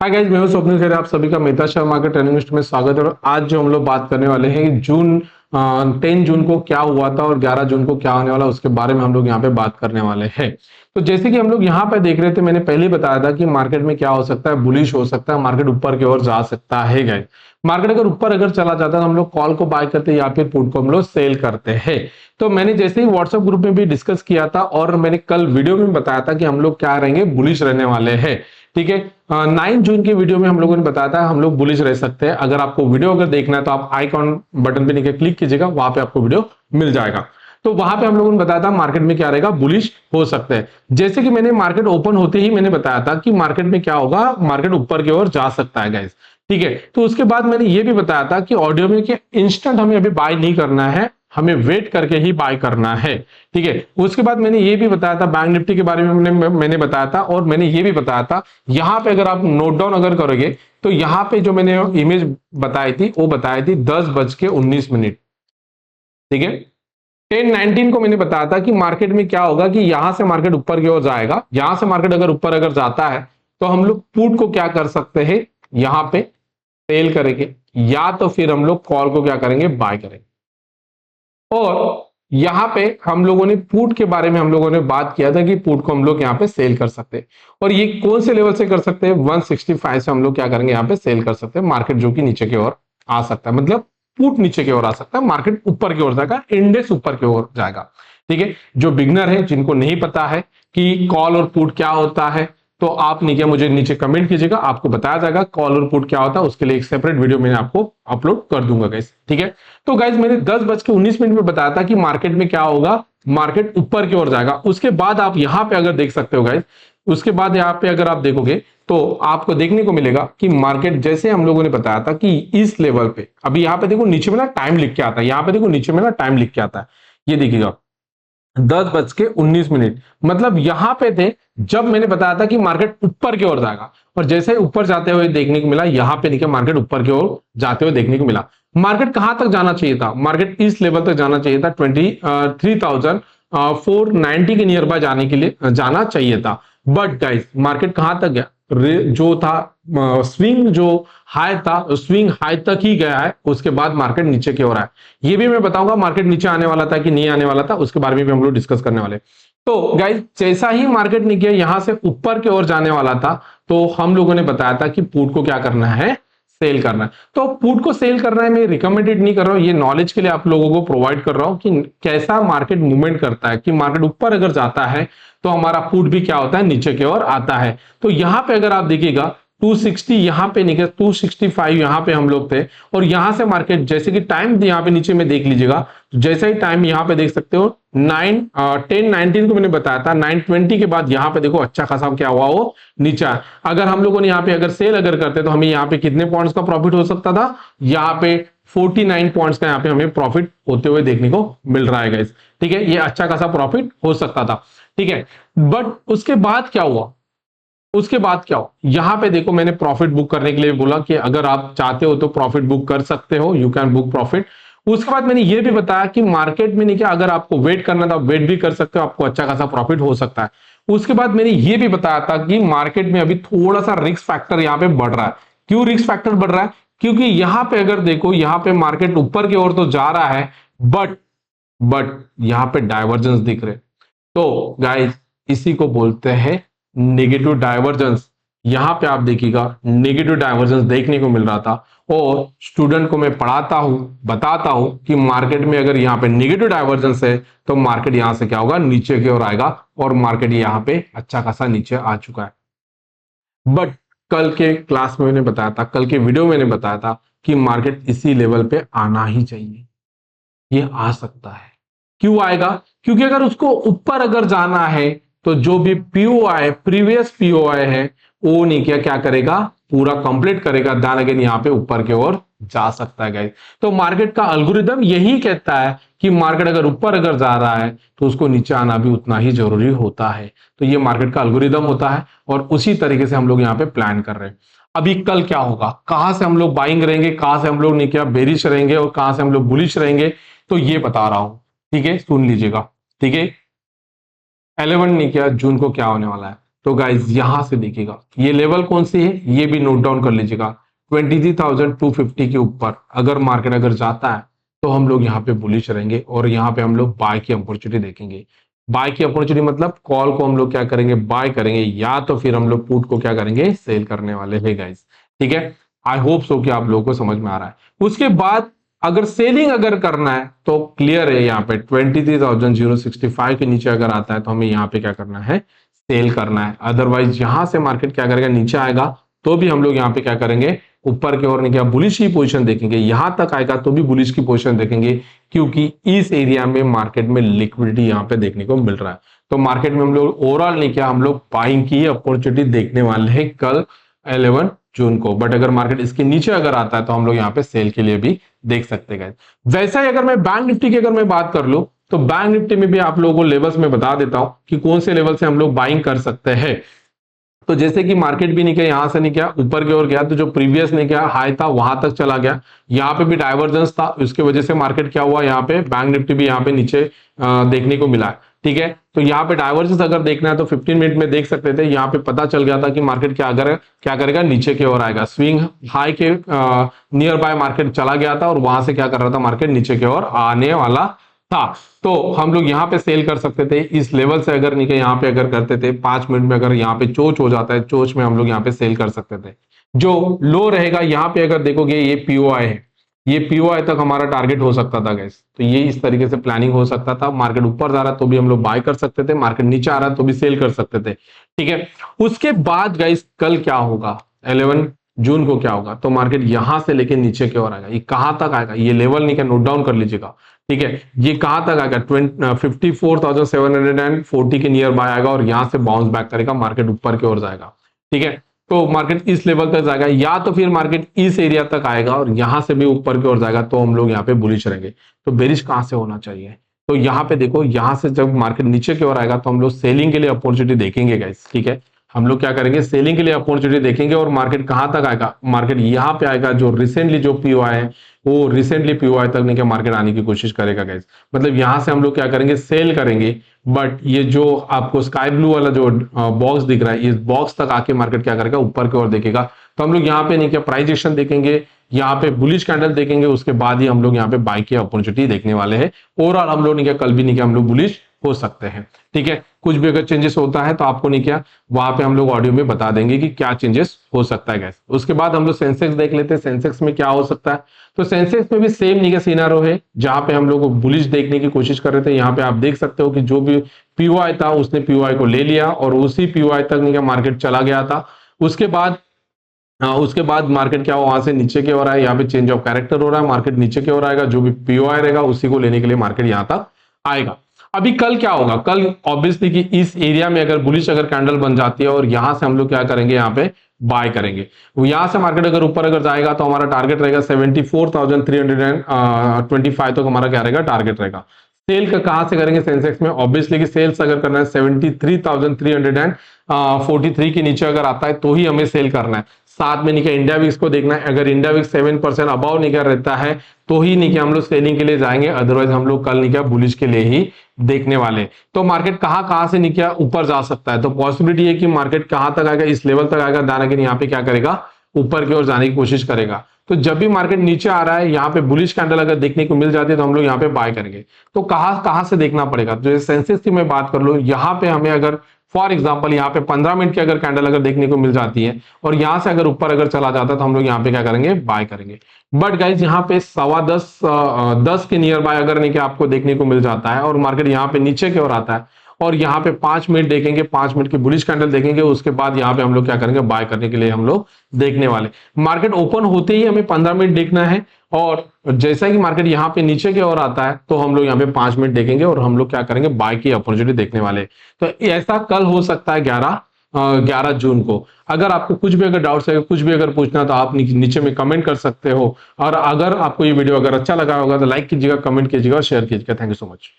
Hi guys, मैं हूं स्वप्निल खैर। आप सभी का Mehta share market training list में स्वागत है। और आज जो हम लोग बात करने वाले हैं जून 10 जून को क्या हुआ था और 11 जून को क्या होने वाला, उसके बारे में हम लोग यहाँ पे बात करने वाले हैं। तो जैसे कि हम लोग यहाँ पे देख रहे थे, मैंने पहले ही बताया था कि मार्केट में क्या हो सकता है, बुलिश हो सकता है, मार्केट ऊपर की ओर जा सकता है। गाइस, मार्केट अगर ऊपर अगर चला जाता है तो हम लोग कॉल को बाय करते हैं या फिर पुट को हम लोग सेल करते हैं। तो मैंने जैसे ही व्हाट्सएप ग्रुप में भी डिस्कस किया था और मैंने कल वीडियो में बताया था कि हम लोग क्या रहेंगे, बुलिश रहने वाले हैं। ठीक है, 9 जून के वीडियो में हम लोगों ने बताया था हम लोग बुलिश रह सकते हैं। अगर आपको वीडियो अगर देखना है तो आप आइकॉन बटन पे नीचे क्लिक कीजिएगा, वहां पे आपको वीडियो मिल जाएगा। तो वहां पे हम लोगों ने बताया था मार्केट में क्या रहेगा, बुलिश हो सकते हैं। जैसे कि मैंने मार्केट ओपन होते ही मैंने बताया था कि मार्केट में क्या होगा, मार्केट ऊपर की ओर जा सकता है गाइस। ठीक है, तो उसके बाद मैंने ये भी बताया था कि ऑडियो में कि इंस्टेंट हमें अभी बाय नहीं करना है, हमें वेट करके ही बाय करना है। ठीक है, उसके बाद मैंने ये भी बताया था बैंक निफ्टी के बारे में मैंने बताया था। और मैंने ये भी बताया था, यहां पे अगर आप नोट डाउन अगर करोगे तो यहां पे जो मैंने इमेज बताई थी वो बताई थी 10:19। ठीक है, 10:19 को मैंने बताया था कि मार्केट में क्या होगा कि यहां से मार्केट ऊपर की ओर जाएगा। यहां से मार्केट अगर ऊपर अगर जाता है तो हम लोग पुट को क्या कर सकते हैं, यहां पे सेल करेंगे, या तो फिर हम लोग कॉल को क्या करेंगे, बाय करेंगे। और यहां पे हम लोगों ने पुट के बारे में हम लोगों ने बात किया था कि पुट को हम लोग यहां पे सेल कर सकते हैं। और ये कौन से लेवल से कर सकते हैं, 165 से हम लोग क्या करेंगे, यहां पे सेल कर सकते हैं। मार्केट जो कि नीचे की ओर आ सकता है, मतलब पुट नीचे की ओर आ सकता है, मार्केट ऊपर की ओर जाएगा, इंडेक्स ऊपर की ओर जाएगा। ठीक है, जो बिगनर है, जिनको नहीं पता है कि कॉल और पुट क्या होता है, तो आप नीचे मुझे नीचे कमेंट कीजिएगा, आपको बताया जाएगा कॉल और पुट क्या होता है। उसके लिए एक सेपरेट वीडियो मैंने आपको अपलोड कर दूंगा गाइस। ठीक है, तो गाइज मैंने 10:19 में बताया था कि मार्केट में क्या होगा, मार्केट ऊपर की ओर जाएगा। उसके बाद आप यहां पे अगर देख सकते हो गाइज, उसके बाद यहां पे अगर आप देखोगे तो आपको देखने को मिलेगा कि मार्केट जैसे हम लोगों ने बताया था कि इस लेवल पे, अभी यहां पे देखो नीचे में ना टाइम लिख के आता है, यहां पे देखो नीचे में ना टाइम लिख के आता है, ये देखिएगा 10:19। मतलब यहां पे थे जब मैंने बताया था कि मार्केट ऊपर की ओर जाएगा। और जैसे ही ऊपर जाते हुए देखने को मिला, यहां पे नीचे मार्केट ऊपर की ओर जाते हुए देखने को मिला। मार्केट कहां तक जाना चाहिए था, मार्केट इस लेवल तक जाना चाहिए था, 23,490 के नियर बाय जाने के लिए जाना चाहिए था। बट गाइस, मार्केट कहां तक गया, जो था स्विंग जो हाई था, स्विंग हाई तक ही गया है। उसके बाद मार्केट नीचे की ओर आया। ये भी मैं बताऊंगा मार्केट नीचे आने वाला था कि नहीं आने वाला था, उसके बारे में भी हम लोग डिस्कस करने वाले। तो गाइस, जैसा ही मार्केट नीचे यहां से ऊपर की ओर जाने वाला था, तो हम लोगों ने बताया था कि पुट को क्या करना है, सेल करना है। तो पुट को सेल करना है, मैं रिकमेंडेड नहीं कर रहा हूं, ये नॉलेज के लिए आप लोगों को प्रोवाइड कर रहा हूं कि कैसा मार्केट मूवमेंट करता है, कि मार्केट ऊपर अगर जाता है तो हमारा पुट भी क्या होता है, नीचे की ओर आता है। तो यहां पे अगर आप देखिएगा 260 यहां पे निकल, 265 यहां पे हम लोग थे। और यहां से मार्केट जैसे कि टाइम यहां पे नीचे में देख लीजिएगा, तो जैसे ही टाइम यहां पे देख सकते हो 10:19 को मैंने बताया था, 9:20 के बाद यहां पे देखो अच्छा खासा क्या हुआ, वो नीचा। अगर हम लोगों ने यहाँ पे अगर सेल अगर करते तो हमें यहाँ पे कितने पॉइंट्स का प्रॉफिट हो सकता था, यहाँ पे 49 पॉइंट्स का यहाँ पे हमें प्रॉफिट होते हुए देखने को मिल रहा है गाइस। ठीक है, ये अच्छा खासा प्रॉफिट हो सकता था। ठीक है, बट उसके बाद क्या हुआ, उसके बाद क्या हो, यहां पे देखो मैंने प्रॉफिट बुक करने के लिए बोला कि अगर आप चाहते हो तो प्रॉफिट बुक कर सकते हो, यू कैन बुक प्रॉफिट। उसके बाद मैंने ये भी बताया कि मार्केट में नहीं, क्या अगर आपको वेट करना था वेट भी कर सकते हो, आपको अच्छा खासा प्रॉफिट हो सकता है। उसके बाद मैंने ये भी बताया था कि मार्केट में अभी थोड़ा सा रिस्क फैक्टर यहाँ पे बढ़ रहा है। क्यों रिस्क फैक्टर बढ़ रहा है, क्योंकि यहां पे अगर देखो, यहां पे मार्केट ऊपर की ओर तो जा रहा है, बट यहां पे डाइवर्जेंस दिख रहे। तो गाइस, इसी को बोलते हैं नेगेटिव डाइवर्जेंस। यहां पे आप देखिएगा नेगेटिव डाइवर्जेंस देखने को मिल रहा था। और स्टूडेंट को मैं पढ़ाता हूं, बताता हूं कि मार्केट में अगर यहां पे नेगेटिव डाइवर्जेंस है तो मार्केट यहां से क्या होगा, नीचे की ओर आएगा। और मार्केट यहां पे अच्छा खासा नीचे आ चुका है। बट कल के क्लास में मैंने बताया था, कल के वीडियो में मैंने बताया था कि मार्केट इसी लेवल पे आना ही चाहिए, ये आ सकता है। क्यों आएगा, क्योंकि अगर उसको ऊपर अगर जाना है तो जो भी पीओआई प्रीवियस पीओआई है वो नहीं क्या क्या करेगा, पूरा कंप्लीट करेगा, ध्यान अगेन यहाँ पे ऊपर की ओर जा सकता है गाइस। तो मार्केट का एल्गोरिदम यही कहता है कि मार्केट अगर ऊपर अगर जा रहा है तो उसको नीचे आना भी उतना ही जरूरी होता है। तो ये मार्केट का एल्गोरिदम होता है और उसी तरीके से हम लोग यहाँ पे प्लान कर रहे हैं। अभी कल क्या होगा, कहां से हम लोग बाइंग रहेंगे, कहां से हम लोग नहीं क्या बेरिश रहेंगे और कहां से हम लोग बुलिश रहेंगे, तो ये बता रहा हूं। ठीक है, सुन लीजिएगा। ठीक है, 11 नहीं क्या जून को क्या होने वाला है, तो गाइज यहां से देखिएगा ये लेवल कौन सी है, ये भी नोट डाउन कर लीजिएगा। 23,250 के ऊपर अगर मार्केट अगर जाता है तो हम लोग यहाँ पे बुलिश रहेंगे और यहाँ पे हम लोग बाय की अपॉर्चुनिटी देखेंगे। बाय की अपॉर्चुनिटी मतलब कॉल को हम लोग क्या करेंगे, बाय करेंगे, या तो फिर हम लोग पुट को क्या करेंगे, सेल करने वाले हैं गाइस। ठीक है, आई होप सो कि आप लोगों को समझ में आ रहा है। उसके बाद अगर सेलिंग अगर करना है तो क्लियर है, यहाँ पे 23,065 के नीचे अगर आता है तो हमें यहाँ पे क्या करना है, सेल करना है। अदरवाइज यहां से मार्केट क्या करेगा, नीचे आएगा तो भी हम लोग यहाँ पे क्या करेंगे, ऊपर की ओर नहीं, क्या बुलिश की पोजीशन देखेंगे, यहां तक आएगा तो भी बुलिश की पोजीशन देखेंगे, क्योंकि इस एरिया में मार्केट में लिक्विडिटी यहाँ पे देखने को मिल रहा है। तो मार्केट में हम लोग ओवरऑल नहीं, क्या हम लोग बाइंग की अपॉर्चुनिटी देखने वाले हैं कल 11 जून को। बट अगर मार्केट इसके नीचे अगर आता है तो हम लोग यहाँ पे सेल के लिए भी देख सकते हैं। वैसा ही अगर मैं बैंक निफ्टी की अगर मैं बात कर लूं तो बैंक निफ्टी में भी आप लोगों को लेवल्स में बता देता हूं कि कौन से लेवल से हम लोग बाइंग कर सकते हैं। तो जैसे कि मार्केट भी नहीं किया, यहां से नहीं किया, ऊपर की ओर गया, तो जो प्रीवियस नहीं किया हाई था वहां तक चला गया, यहाँ पे भी डाइवर्जेंस था, उसकी वजह से मार्केट क्या हुआ, यहाँ पे बैंक निफ्टी भी यहाँ पे नीचे देखने को मिला। ठीक है, तो यहाँ पे डाइवर्जेंस अगर देखना है तो 15 मिनट में देख सकते थे, यहाँ पे पता चल गया था कि मार्केट क्या करेगा, नीचे की ओर आएगा। स्विंग हाई के नियर बाय मार्केट चला गया था और वहां से क्या कर रहा था, मार्केट नीचे की ओर आने वाला था। तो हम लोग यहाँ पे सेल कर सकते थे इस लेवल से, अगर नहीं यहाँ पे अगर करते थे 5 मिनट में, अगर यहाँ पे चोच हो जाता है, चोच में हम लोग यहाँ पे सेल कर सकते थे। जो लो रहेगा यहाँ पे अगर देखोगे ये पीओआई है, ये पीओआई तक हमारा टारगेट हो सकता था गैस। तो ये इस तरीके से प्लानिंग हो सकता था। मार्केट ऊपर जा रहा तो भी हम लोग बाय कर सकते थे, मार्केट नीचे आ रहा तो भी सेल कर सकते थे। ठीक है, उसके बाद गाइस कल क्या होगा, 11 जून को क्या होगा, तो मार्केट यहां से लेके नीचे की ओर आएगा। ये कहां तक आएगा, ये लेवल नहीं क्या, नोट डाउन कर लीजिएगा। ठीक है, ये कहां तक आएगा, 54,740 के नियर बाय आएगा और यहां से बाउंस बैक करेगा, मार्केट ऊपर की ओर जाएगा। ठीक है, तो मार्केट इस लेवल तक जाएगा, या तो फिर मार्केट इस एरिया तक आएगा और यहां से भी ऊपर की ओर जाएगा, तो हम लोग यहाँ पे बुलिश रहेंगे। तो बेरिश कहां से होना चाहिए, तो यहाँ पे देखो, यहां से जब मार्केट नीचे की ओर आएगा तो हम लोग सेलिंग के लिए अपॉर्चुनिटी देखेंगे गाइस। ठीक है, हम लोग क्या करेंगे, सेलिंग के लिए अपॉर्चुनिटी देखेंगे। और मार्केट कहां तक आएगा, मार्केट यहां पे आएगा, जो रिसेंटली जो पीओआई है वो रिसेंटली पीओआई तक नहीं क्या मार्केट आने की कोशिश करेगा गाइस। मतलब यहां से हम लोग क्या करेंगे, सेल करेंगे। बट ये जो आपको स्काई ब्लू वाला जो बॉक्स दिख रहा है, इस बॉक्स तक आके मार्केट क्या करेगा, ऊपर की ओर देखेगा। तो हम लोग यहाँ पे नहीं क्या प्राइस एक्शन देखेंगे, यहाँ पे बुलिश कैंडल देखेंगे, उसके बाद ही हम लोग यहाँ पे बाय की अपॉर्चुनिटी देखने वाले हैं। ओवरऑल हम लोग नहीं क्या, कल भी नहीं क्या, हम लोग बुलिश हो सकते हैं। ठीक है, कुछ भी अगर चेंजेस होता है तो आपको नहीं क्या, वहां पे हम लोग ऑडियो में बता देंगे कि क्या चेंजेस हो सकता है गैस। उसके बाद हम लोग सेंसेक्स देख लेते हैं, सेंसेक्स में क्या हो सकता है। तो सेंसेक्स में भी सेम नहीं का सिनारो है, जहां पे हम लोग बुलिश देखने की कोशिश कर रहे थे। यहाँ पे आप देख सकते हो कि जो भी पीओआई था उसने पीओआई को ले लिया और उसी पीओआई तक नहीं का मार्केट चला गया था। उसके बाद मार्केट क्या हुआ, वहां से नीचे की ओर आया, यहाँ पे चेंज ऑफ कैरेक्टर हो रहा है, मार्केट नीचे की ओर आएगा, जो भी पीओआई रहेगा उसी को लेने के लिए मार्केट यहाँ तक आएगा। अभी कल क्या होगा, कल ऑब्वियसली कि इस एरिया में अगर बुलिश अगर कैंडल बन जाती है और यहां से हम लोग क्या करेंगे, यहाँ पे बाय करेंगे। यहां से मार्केट अगर ऊपर अगर जाएगा तो हमारा टारगेट रहेगा 74,325 तक हमारा क्या रहेगा, टारगेट रहेगा। सेल का कहां से करेंगे सेंसेक्स में, ऑब्वियसली कि सेल्स अगर करना है 73,343 के नीचे अगर आता है तो ही हमें सेल करना है। साथ में नहीं क्या, इंडिया विक्स को देखना है, अगर इंडिया विक्स 7% अबाव नहीं क्या रहता है तो ही नहीं क्या हम लोग सेलिंग के लिए जाएंगे, अदरवाइज हम लोग कल नहीं क्या बुलिश के लिए ही देखने वाले। तो मार्केट कहां से नहीं क्या ऊपर जा सकता है, तो पॉसिबिलिटी है कि मार्केट कहां तक आएगा, इस लेवल तक आएगा, दाना यहाँ पे क्या करेगा, ऊपर की ओर जाने की कोशिश करेगा। तो जब भी मार्केट नीचे आ रहा है, यहाँ पे बुलिश कैंडल अगर देखने को मिल जाती है तो हम लोग यहाँ पे बाय करेंगे। तो कहां से देखना पड़ेगा, तो सेंसेक्स की मैं बात कर लूं, यहाँ पे हमें अगर फॉर एग्जांपल यहाँ पे 15 मिनट की अगर कैंडल अगर देखने को मिल जाती है और यहां से अगर ऊपर अगर चला जाता है तो हम लोग यहाँ पे क्या करेंगे, बाय करेंगे। बट गाइज यहाँ पे 10:15 के नियर बाय अगर नहीं कि आपको देखने को मिल जाता है और मार्केट यहाँ पे नीचे की ओर आता है और यहाँ पे 5 मिनट देखेंगे, 5 मिनट की बुलिश कैंडल देखेंगे, उसके बाद यहाँ पे हम लोग क्या करेंगे, बाय करने के लिए हम लोग देखने वाले। मार्केट ओपन होते ही हमें 15 मिनट देखना है और जैसा कि मार्केट यहाँ पे नीचे की ओर आता है तो हम लोग यहाँ पे 5 मिनट देखेंगे और हम लोग क्या करेंगे, बाय की अपॉर्चुनिटी देखने वाले। तो ऐसा कल हो सकता है 11 जून को। अगर आपको कुछ भी अगर डाउट्स है, कुछ भी अगर पूछना, तो आप नीचे में कमेंट कर सकते हो। और अगर आपको ये वीडियो अगर अच्छा लगा होगा तो लाइक कीजिएगा, कमेंट कीजिएगा और शेयर कीजिएगा। Thank you so much.